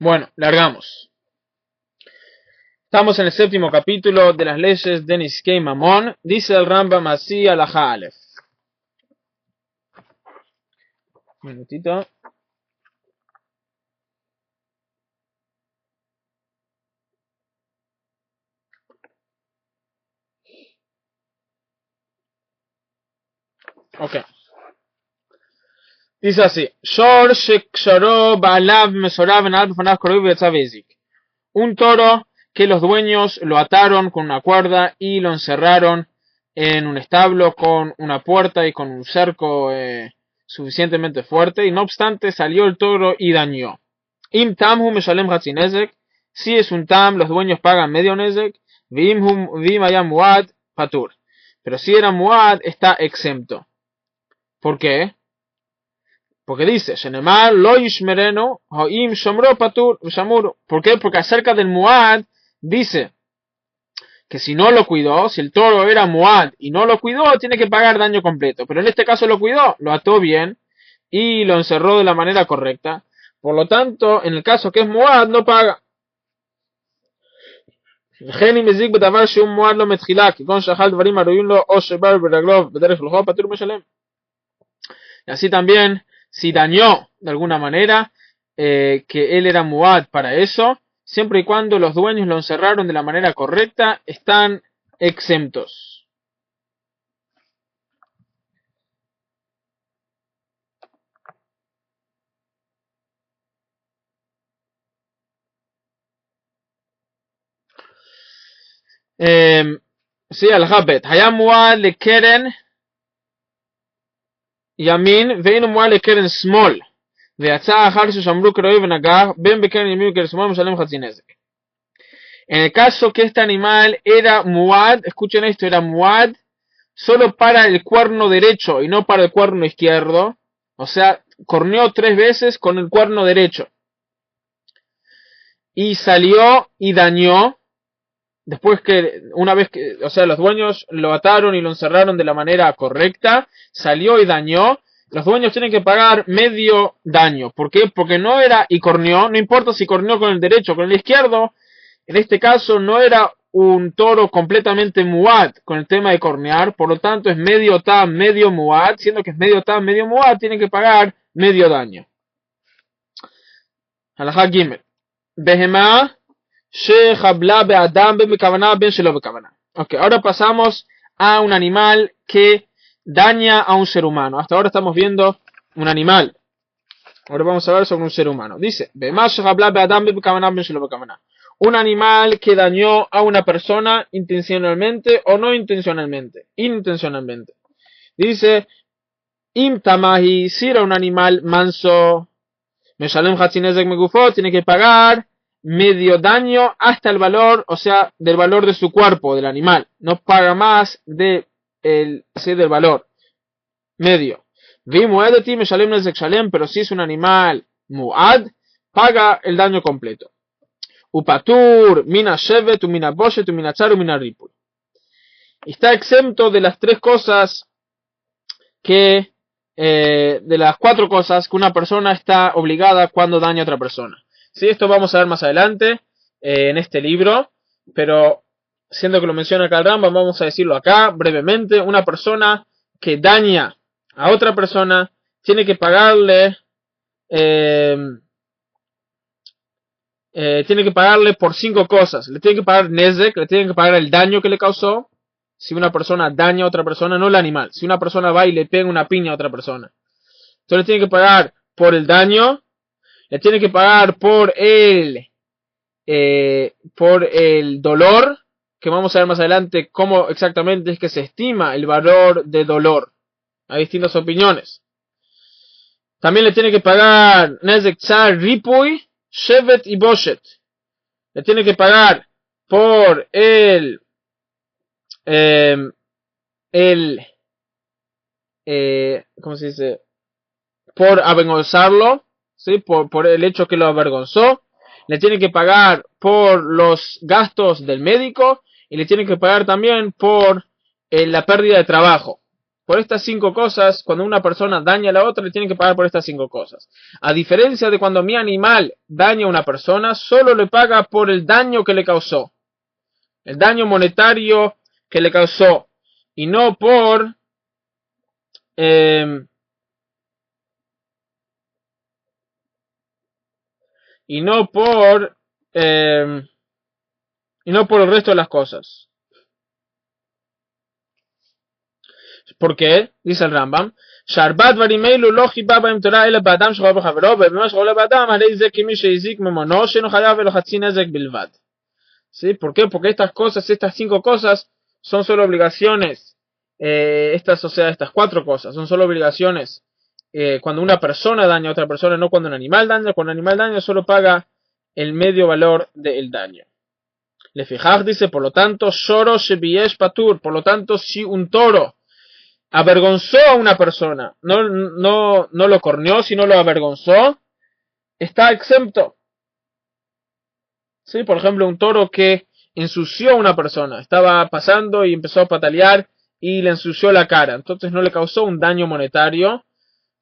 Bueno, largamos. Estamos en el séptimo capítulo de las leyes de Nizkei Mamón. Dice el Rambam así Alajá Aleph. Un minutito. Ok. Dice así. Un toro que los dueños lo ataron con una cuerda y lo encerraron en un establo con una puerta y con un cerco suficientemente fuerte, y no obstante salió el toro y dañó. Im tamhu meshalem hatzi nezek. Si es un tam, los dueños pagan medio nezek. Vim hayam muad patur. Pero si era muad, está exento. ¿Por qué? Porque dice, Shenemar lo yishmerenu hoim shomro patur shamur. ¿Por qué? Porque acerca del muad dice que si no lo cuidó, si el toro era muad y no lo cuidó, tiene que pagar daño completo. Pero en este caso lo cuidó, lo ató bien y lo encerró de la manera correcta. Por lo tanto, en el caso que es muad, no paga. Y así también, si dañó de alguna manera, que él era muad para eso, siempre y cuando los dueños lo encerraron de la manera correcta, están exentos. Sí, al-Habet. Hayam muad le keren yamin, veinu muad le keren small. ויצא אחר ששמרו קרוי ונגח, בין בקרן ימין ובקרן שמאל משלם חצי נזק. En el caso que este animal era muad, escuchen esto, era muad solo para el cuerno derecho y no para el cuerno izquierdo, o sea, corneó 3 veces con el cuerno derecho, y salió y dañó, después que, una vez que, o sea, los dueños lo ataron y lo encerraron de la manera correcta, salió y dañó. Los dueños tienen que pagar medio daño. ¿Por qué? Porque no era y corneó, no importa si corneó con el derecho o con el izquierdo, en este caso no era un toro completamente muad con el tema de cornear, por lo tanto es medio tam, medio muad, siendo que es medio tam, medio muad, tienen que pagar medio daño. Halajá Gimel. Behemá shechabla be'adam ben bekavaná ben shelo bekavaná. Ok, ahora pasamos a un animal que daña a un ser humano. Hasta ahora estamos viendo un animal. Ahora vamos a ver sobre un ser humano. Dice, un animal que dañó a una persona intencionalmente o no intencionalmente. Intencionalmente. Dice, Im tamahi, si era un animal manso, Meshalem hatzinezek megufo, tiene que pagar medio daño hasta el valor, o sea, del valor de su cuerpo, del animal. No paga más del valor. Medio. Pero si es un animal muad, paga el daño completo. Upatur, mina shevet, mina boshet, mina char, mina ripuy. Está exento de las 3 cosas que, de las 4 cosas que una persona está obligada cuando daña a otra persona. Sí, esto vamos a ver más adelante en este libro, pero siendo que lo menciona acá el Rambam, vamos a decirlo acá brevemente. Una persona que daña a otra persona tiene que pagarle por 5 cosas. Le tiene que pagar nezek, le tiene que pagar el daño que le causó. Si una persona daña a otra persona, no el animal. Si una persona va y le pega una piña a otra persona, entonces le tiene que pagar por el daño, le tiene que pagar por el dolor, que vamos a ver más adelante cómo exactamente es que se estima el valor de dolor. Hay distintas opiniones. También le tiene que pagar nezek tsar ripuy, shevet y boshet. Le tiene que pagar por ¿cómo se dice? Por avergonzarlo, ¿sí? Por el hecho que lo avergonzó. Le tiene que pagar por los gastos del médico y le tiene que pagar también por la pérdida de trabajo. por estas 5 cosas. Cuando una persona daña a la otra, le tiene que pagar por estas 5 cosas. A diferencia de cuando mi animal daña a una persona, solo le paga por el daño que le causó. El daño monetario que le causó. Y no por... y no por el resto de las cosas. ¿Por qué? Dice el Rambam. ¿Sí? ¿Por qué? Porque estas cosas, estas 5 cosas, son solo obligaciones. Estas 4 cosas, son solo obligaciones. Cuando una persona daña a otra persona, no cuando un animal daña. Cuando un animal daña, solo paga el medio valor del daño. Le fijaj dice, por lo tanto, shoro shebiesh patur. Por lo tanto, si un toro avergonzó a una persona, no lo corneó, sino lo avergonzó, está exento. ¿Sí? Por ejemplo, un toro que ensució a una persona, estaba pasando y empezó a patalear y le ensució la cara, entonces no le causó un daño monetario,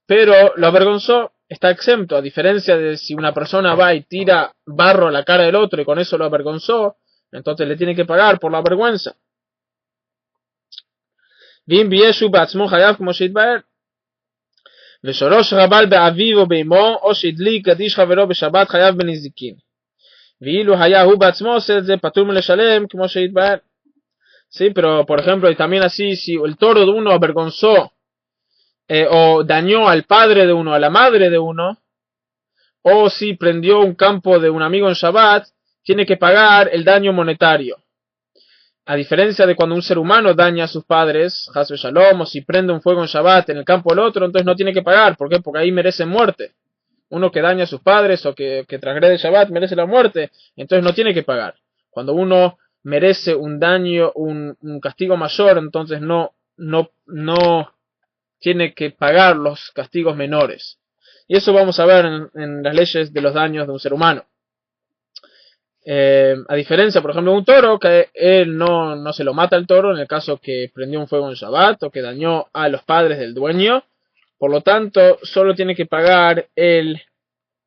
pero lo avergonzó, está exento, a diferencia de si una persona va y tira barro a la cara del otro y con eso lo avergonzó, entonces le tiene que pagar por la vergüenza. Bien, Bieshu Batzmo Hayav como Shidbaer. ושורש רבל באביו או באמו, או שהדליק קדיש חברו בשבת חייב בנזיקין. ואילו היה הוא בעצמו עושה את זה, פטור מלשלם, כמו שהתבהר. Sí, pero por ejemplo, y también así, si el toro de uno avergonzó o dañó al padre de uno, a la madre de uno, o si prendió un campo de un amigo en Shabbat, tiene que pagar el daño monetario. A diferencia de cuando un ser humano daña a sus padres, Hasbe Shalom, o si prende un fuego en Shabbat en el campo del otro, entonces no tiene que pagar. ¿Por qué? Porque ahí merece muerte. Uno que daña a sus padres o que transgrede Shabbat merece la muerte, entonces no tiene que pagar. Cuando uno merece un daño, un castigo mayor, entonces no tiene que pagar los castigos menores. Y eso vamos a ver en las leyes de los daños de un ser humano. A diferencia, por ejemplo, de un toro, que él no se lo mata al toro en el caso que prendió un fuego en Shabbat o que dañó a los padres del dueño. Por lo tanto, solo tiene que pagar el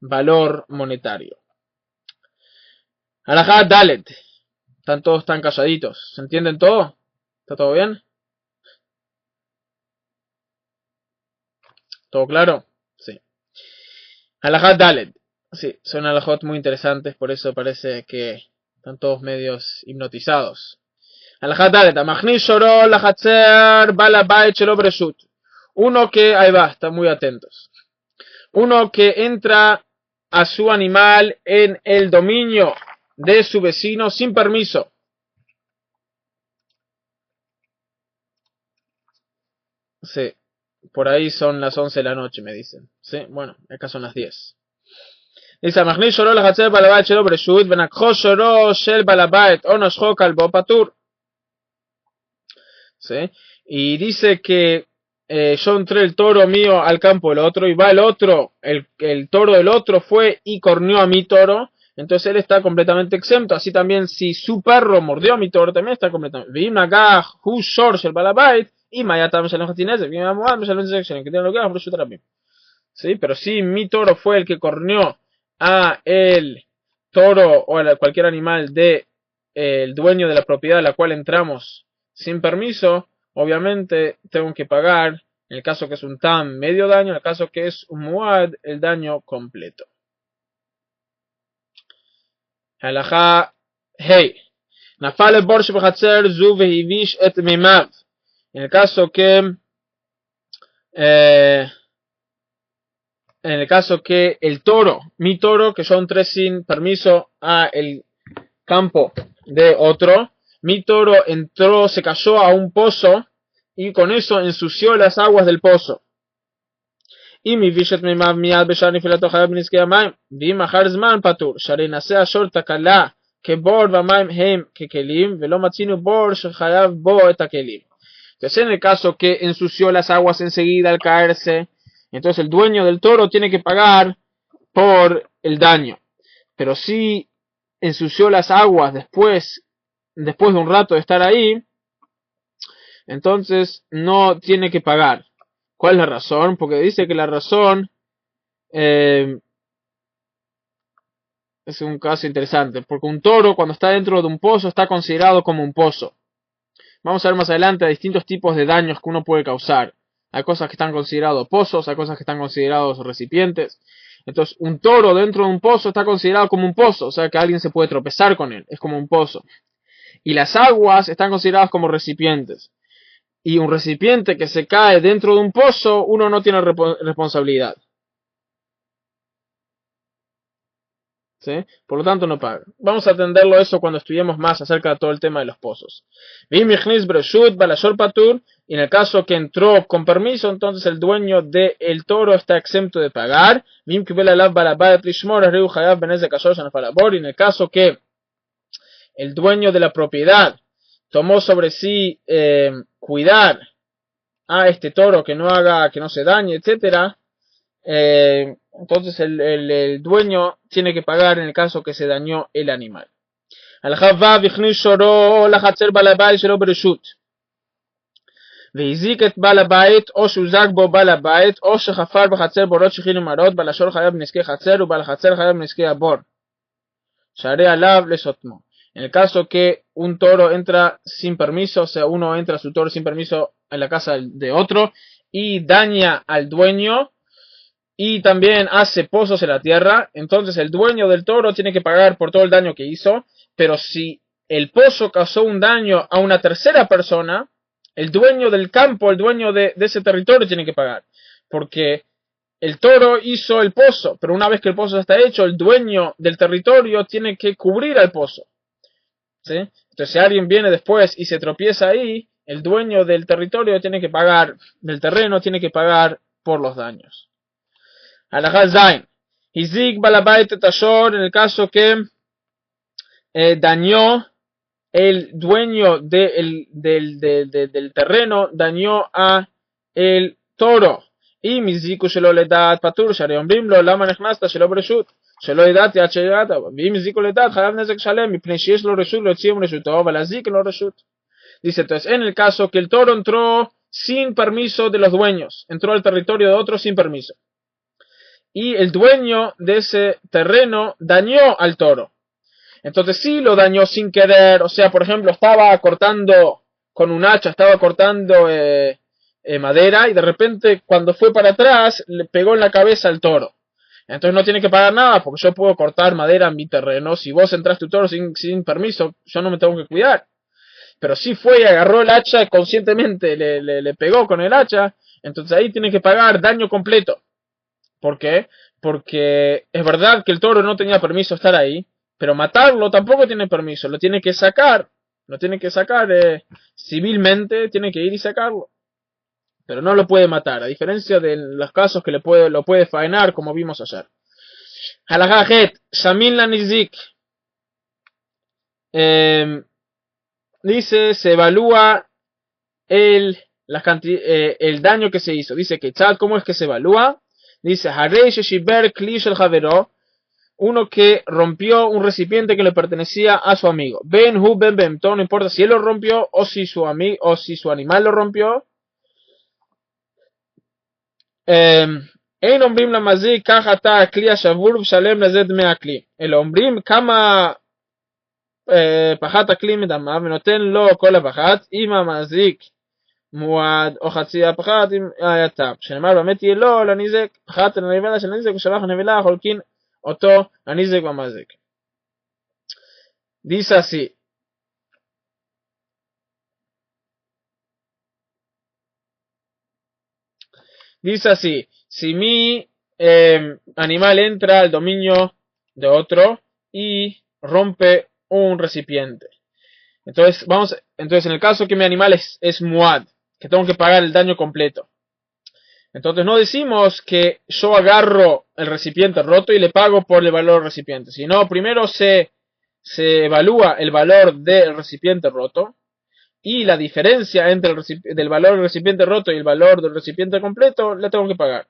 valor monetario. Alajá Dalet. Están todos tan calladitos. ¿Se entienden todo? ¿Está todo bien? ¿Todo claro? Sí. Alajá Dalet. Sí, son alajot muy interesantes, por eso parece que están todos medios hipnotizados. Alajá Dalet. Amachni shoro lachatzer balabait shelo breshut. Uno que, ahí va, están muy atentos. Uno que entra a su animal en el dominio de su vecino sin permiso. Sí, por ahí son las 11 de la noche, me dicen. Sí, bueno, acá son las 10. Dice, Amachni shoro lachatzer balabait shelo breshut venakho shoro shel balabait o noshcho kalbo patur. Sí, y dice que yo entré el toro mío al campo del otro y va el otro, el toro del otro fue y corneó a mi toro, entonces él está completamente exento. Así también si su perro mordió a mi toro, también está completamente. Sí, pero si mi toro fue el que corneó a el toro o a cualquier animal de el dueño de la propiedad a la cual entramos sin permiso, obviamente tengo que pagar, en el caso que es un tam, medio daño, en el caso que es un muad, el daño completo. Halajá hey. Nafal el borsh b'chatzer zu vehivish et mimav. En el caso que el toro, mi toro, que yo entré sin permiso a el campo de otro, mi toro entró, se cayó a un pozo y con eso ensució las aguas del pozo. Y mi vishet mimav miad beshar nifilato chayav b'nizkei hamayim, v'im achar zman patur, sharei naseh ashor takala ke'bor v'hamayim hem kekelim, ve'lo matzinu bor shechayav bo et hakelim. Entonces, en el caso que ensució las aguas enseguida al caerse, entonces el dueño del toro tiene que pagar por el daño. Pero si ensució las aguas después de un rato de estar ahí, entonces no tiene que pagar. ¿Cuál es la razón? Porque dice que la razón es un caso interesante, porque un toro cuando está dentro de un pozo está considerado como un pozo. Vamos a ver más adelante a distintos tipos de daños que uno puede causar. Hay cosas que están considerados pozos, hay cosas que están considerados recipientes. Entonces, un toro dentro de un pozo está considerado como un pozo, o sea que alguien se puede tropezar con él, es como un pozo. Y las aguas están consideradas como recipientes. Y un recipiente que se cae dentro de un pozo, uno no tiene responsabilidad. ¿Sí? Por lo tanto no paga. Vamos a atenderlo eso cuando estudiemos más acerca de todo el tema de los pozos. Y en el caso que entró con permiso, entonces el dueño del toro está exento de pagar. Y en el caso que el dueño de la propiedad tomó sobre sí cuidar a este toro que no haga, que no se dañe, etcétera, entonces el dueño tiene que pagar en el caso que se dañó el animal. והזיק את בעל הבית או שהוזק בו בעל הבית או שחפר בחצר בורות שכין ומרות בעל השור חייב בנזקי חצר ובעל החצר חייב בנזקי הבור שהרי עליו לסותמו. En el caso que un toro entra sin permiso, o sea, uno entra a su toro sin permiso en la casa de otro y daña al dueño y también hace pozos en la tierra, entonces el dueño del toro tiene que pagar por todo el daño que hizo, pero si el pozo causó un daño a una tercera persona, el dueño del campo, el dueño de ese territorio tiene que pagar, porque el toro hizo el pozo, pero una vez que el pozo está hecho, el dueño del territorio tiene que cubrir al pozo. ¿Sí? Entonces si alguien viene después y se tropieza ahí, el dueño del territorio tiene que pagar, del terreno tiene que pagar por los daños. Halajá Zain. Hizik balabait tashor, en el caso que dañó el dueño del terreno, dañó a el toro. Y miziku shelo ledat patur, shari ombrim lo lama nechnasta shelo bereshut. שלא ידעתי עד שידעת, ואם הזיקו לדעת חייב נזק שלם, מפני שיש לו רשות להוציא רשותו, אבל להזיק לו רשות. Dice entonces, en el caso que el toro entró sin permiso de los dueños, entró al territorio de otro sin permiso, y el dueño de ese terreno dañó al toro, entonces sí lo dañó sin querer, o sea, por ejemplo, estaba cortando con un hacha, estaba cortando madera, y de repente cuando fue para atrás, le pegó en la cabeza al toro. Entonces no tiene que pagar nada porque yo puedo cortar madera en mi terreno. Si vos entraste tu toro sin permiso, yo no me tengo que cuidar. Pero si fue y agarró el hacha conscientemente, le pegó con el hacha, entonces ahí tiene que pagar daño completo. ¿Por qué? Porque es verdad que el toro no tenía permiso de estar ahí, pero matarlo tampoco tiene permiso. Lo tiene que sacar. Lo tiene que sacar civilmente, tiene que ir y sacarlo. Pero no lo puede matar, a diferencia de los casos que lo puede faenar, como vimos ayer. Halajá het, shamin la nizik. Dice, se evalúa el daño que se hizo. Dice que ¿cómo es que se evalúa? Dice, harei sheshiber kli shel javero, uno que rompió un recipiente que le pertenecía a su amigo. Ben hu ben bemto, no importa si él lo rompió o si su animal lo rompió. אין אומרים למזיק קח אתה הכלי השבור ושלם לזה דמי הכלי, אלא אומרים כמה פחת הכלי מדמה ונותן לו כל הפחת, אם המזיק מועד או חצי הפחת אם היה תם, שנאמר באמת יהיה לו לנזק פחת לנבלה של נזק ושלח נבלה חולקין אותו הנזק והמזיק. Dice así. Dice así, si mi animal entra al dominio de otro y rompe un recipiente. Entonces en el caso que mi animal es muad, que tengo que pagar el daño completo. Entonces no decimos que yo agarro el recipiente roto y le pago por el valor del recipiente, sino primero se evalúa el valor del recipiente roto. Y la diferencia entre del valor del recipiente roto y el valor del recipiente completo la tengo que pagar.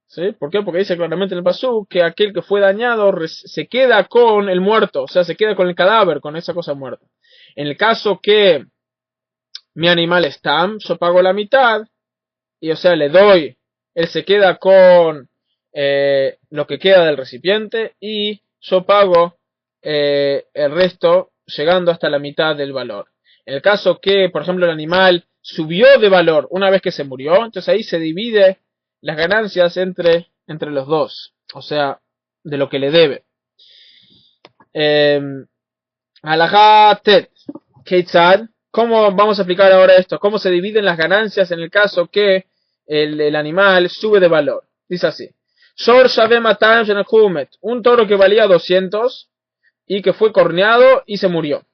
¿Sí? ¿Por qué? Porque dice claramente en el pasú que aquel que fue dañado se queda con el muerto, o sea, se queda con el cadáver, con esa cosa muerta. En el caso que mi animal es tam, yo pago la mitad, y o sea, le doy, él se queda con lo que queda del recipiente, y yo pago el resto, llegando hasta la mitad del valor. En el caso que, por ejemplo, el animal subió de valor una vez que se murió, entonces ahí se divide las ganancias entre los dos, o sea, de lo que le debe. Halajá tet, Keitzad, ¿cómo vamos a aplicar ahora esto? ¿Cómo se dividen las ganancias en el caso que el animal sube de valor? Dice así: Shor Shaveh 200 shenachumet, un toro que valía 200 y que fue corneado y se murió.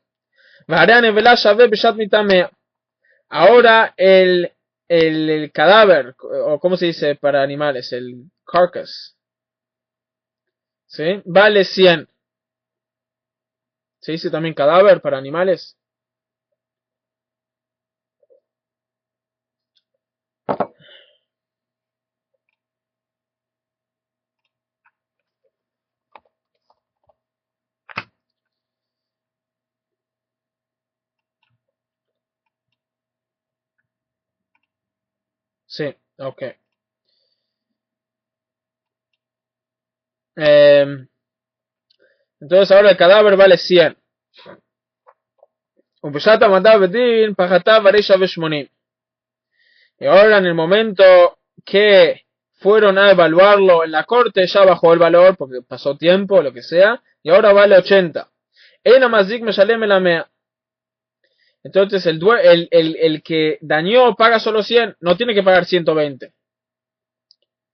Ahora el cadáver, o ¿cómo se dice para animales? El carcass, ¿sí? Vale 100. ¿Se dice también cadáver para animales? Sí, ok. Entonces ahora el cadáver vale 100. Y ahora en el momento que fueron a evaluarlo en la corte ya bajó el valor porque pasó tiempo, lo que sea, y ahora vale 80. Entonces el que dañó paga solo 100, no tiene que pagar 120.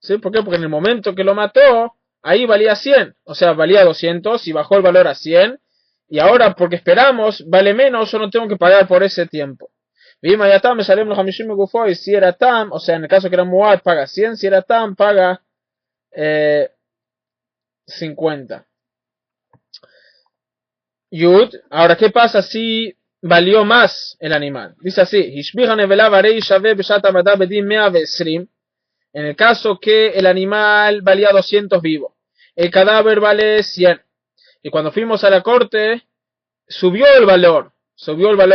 ¿Sí? ¿Por qué? Porque en el momento que lo mató, ahí valía 100, o sea, valía 200 y bajó el valor a 100, y ahora porque esperamos, vale menos, yo no tengo que pagar por ese tiempo. Vima ya tam, me salen los hamishim me gufó, y si era tam, o sea, en el caso que era muad, paga 100, si era tam, paga 50. Yud, ahora, ¿qué pasa si valió más el animal? Dice así: en el caso que el animal valía 200 vivo, el cadáver vale 100. Y cuando fuimos a la corte, subió el valor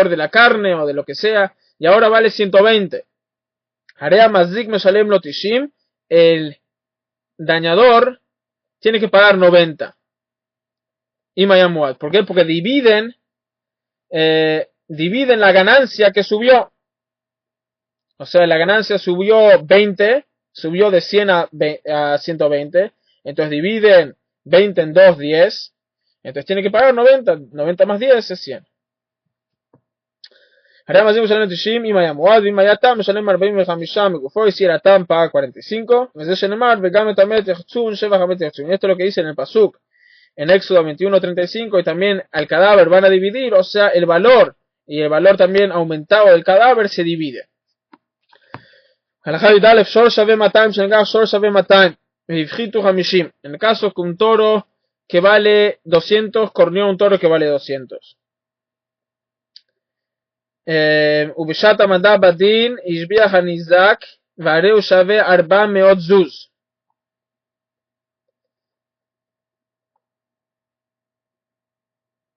de la carne o de lo que sea, y ahora vale 120. Harea Mazik Meshalem Lotishim, el dañador tiene que pagar 90. Y Mayamuad. ¿Por qué? Porque dividen la ganancia que subió. O sea, la ganancia subió 20, subió de 100 a 120, entonces dividen 20 en 2, 10, entonces tiene que pagar 90, 90 más 10 es 100. Ahora más משלם 90, אם היה מועד, ואם היה תם משלם 45 מגופו, y si era tam paga 45, וזה שנאמר, וגם את המת יחצון, שבח המת יחצון. Esto es lo que dice en el pasuk, en Éxodo 21:35, y también al cadáver van a dividir, o sea, el valor, y el valor también aumentado del cadáver se divide. הלכה י"א, שור שווה 200 שנגח שור שווה 200 והפחיתו 50. En el caso que un toro que vale 200 corneó un toro que vale 200. ובשעת המדע בדין השביח הניזק והרי הוא שווה 400 זוז.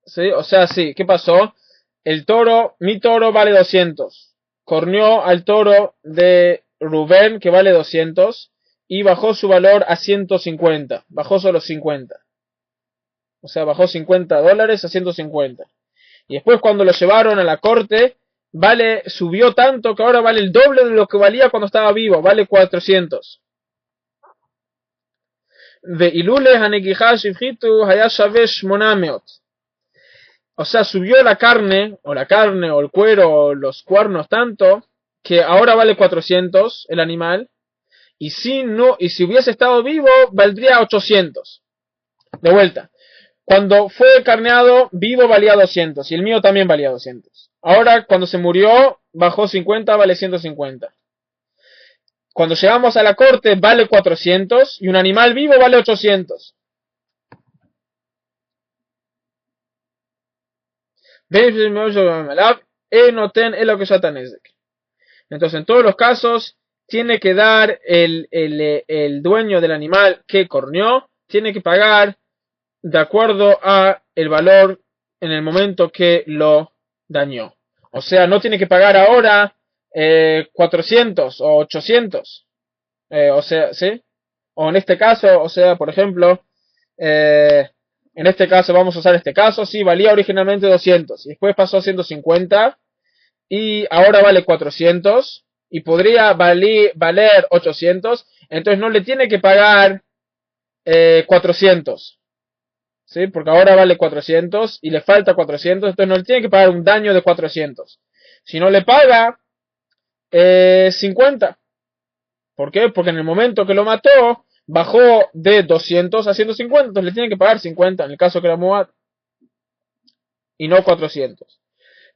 ¿Sí? O sea, sí, ¿qué pasó? Mi toro vale 200. Corneó al toro de Rubén que vale 200 y bajó su valor a 150. Bajó solo 50. O sea, bajó $50 a 150. Y después cuando lo llevaron a la corte, subió tanto que ahora vale el doble de lo que valía cuando estaba vivo, vale 400. O sea, subió la carne o el cuero o los cuernos tanto que ahora vale 400 el animal, y si hubiese estado vivo valdría 800. De vuelta, cuando fue carneado vivo valía 200 y el mío también valía 200. Ahora cuando se murió bajó 50, vale 150. Cuando llegamos a la corte vale 400 y un animal vivo vale 800. Entonces en todos los casos tiene que dar el dueño del animal que corneó, tiene que pagar de acuerdo a el valor en el momento que lo dañó. O sea, no tiene que pagar ahora 400 o 800. O sea, ¿sí? O en este caso, o sea, por ejemplo, en este caso vamos a usar este caso, sí, valía originalmente 200 y después pasó a 150 y ahora vale 400 y podría valer 800, entonces no le tiene que pagar 400, ¿sí? Porque ahora vale 400 y le falta 400, entonces no le tiene que pagar un daño de 400. Si no le paga 50. ¿Por qué? Porque en el momento que lo mató, bajó de 200 a 150, entonces le tienen que pagar 50 en el caso que era Muad y no 400.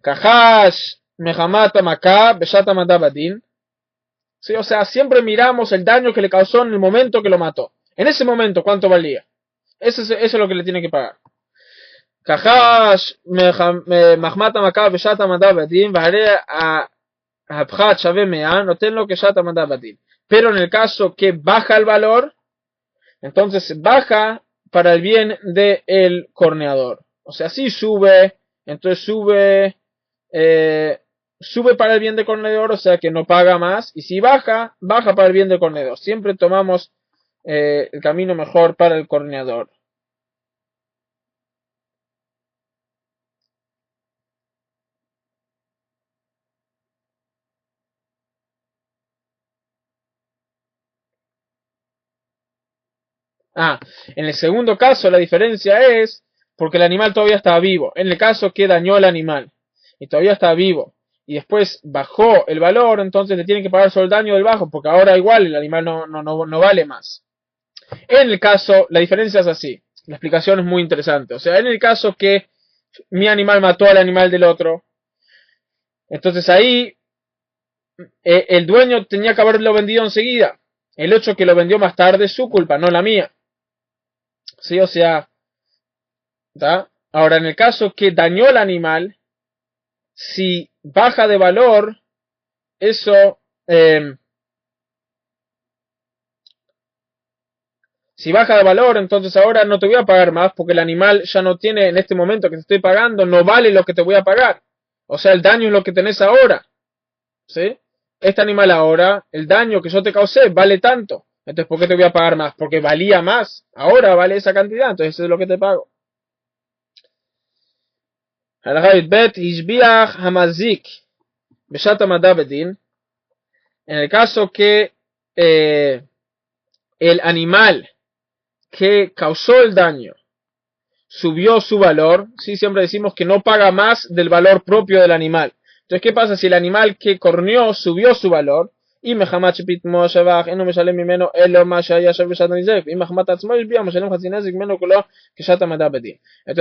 Kahash Mehamata Maká Beshata Madabadin. Sí, o sea, siempre miramos el daño que le causó en el momento que lo mató. En ese momento, ¿cuánto valía? Eso es lo que le tiene que pagar. Kahash Mehamata Maká Beshata Madabadin. Vare a Habchat Shave Mea. No tenlo que Shata Madabadin. Pero en el caso que baja el valor, entonces baja para el bien del corneador. O sea, si sube, entonces sube para el bien del corneador, o sea que no paga más. Y si baja, baja para el bien del corneador. Siempre tomamos el camino mejor para el corneador. En el segundo caso la diferencia es porque el animal todavía estaba vivo. En el caso que dañó el animal y todavía está vivo y después bajó el valor, entonces le tienen que pagar solo el daño del bajo, porque ahora igual el animal no vale más. En el caso, la diferencia es así. La explicación es muy interesante. O sea, en el caso que mi animal mató al animal del otro, entonces ahí el dueño tenía que haberlo vendido enseguida. El hecho que lo vendió más tarde es su culpa, no la mía. Sí, o sea, ¿tá? Ahora, en el caso que dañó el animal, si baja de valor, eso, si baja de valor, entonces ahora no te voy a pagar más porque el animal ya no tiene, en este momento que te estoy pagando, no vale lo que te voy a pagar. O sea, el daño es lo que tenés ahora. ¿Sí? Este animal ahora, el daño que yo te causé vale tanto. Entonces, ¿por qué te voy a pagar más? Porque valía más. Ahora vale esa cantidad, entonces eso es lo que te pago. En el caso que el animal que causó el daño subió su valor, ¿sí? Siempre decimos que no paga más del valor propio del animal. Entonces, ¿qué pasa si el animal que corneó subió su valor? Y entonces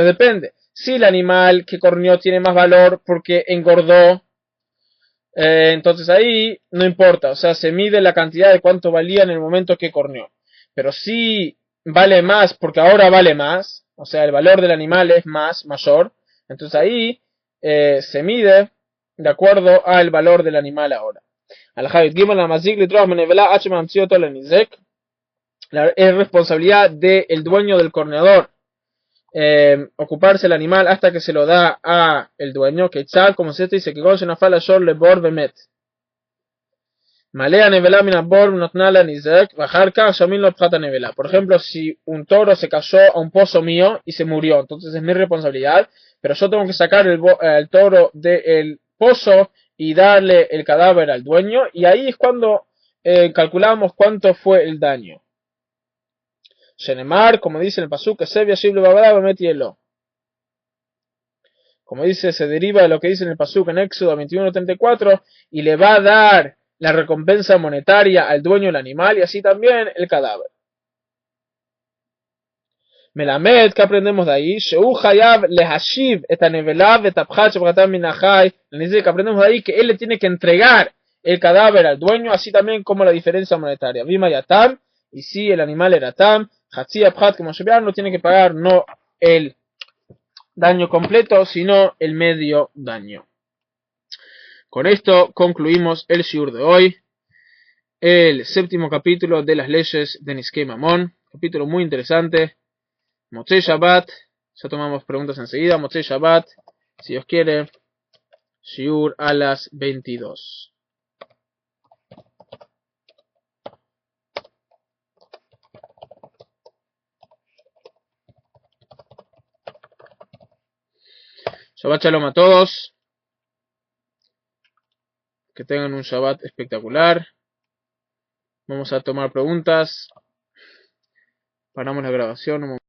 depende. Si el animal que corneó tiene más valor porque engordó, entonces ahí no importa. O sea, se mide la cantidad de cuánto valía en el momento que corneó. Pero si vale más porque ahora vale más, o sea, el valor del animal es mayor, entonces ahí se mide de acuerdo al valor del animal ahora. Es responsabilidad del dueño del corneador ocuparse el animal hasta que se lo da a el dueño, que tal como se dice que le bor bemet. Por ejemplo, si un toro se cayó a un pozo mío y se murió, entonces es mi responsabilidad, pero yo tengo que sacar el toro del pozo y darle el cadáver al dueño, y ahí es cuando calculamos cuánto fue el daño. Shenemar, como dice en el pasuk, como dice, se deriva de lo que dice en el pasuk en Éxodo 21:34, y le va a dar la recompensa monetaria al dueño del animal y así también el cadáver. Melamed, ¿qué aprendemos de ahí? Que aprendemos de ahí que él le tiene que entregar el cadáver al dueño, así también como la diferencia monetaria. Vima yatam, y si el animal era tam, hatzi abhat como no tiene que pagar no el daño completo, sino el medio daño. Con esto concluimos el shiur de hoy, el séptimo capítulo de las leyes de Niskei Mamón, capítulo muy interesante. Motzei Shabbat, ya tomamos preguntas enseguida. Motzei Shabbat, si Dios quiere, Shiur a las 22. Shabbat Shalom a todos. Que tengan un Shabbat espectacular. Vamos a tomar preguntas. Paramos la grabación.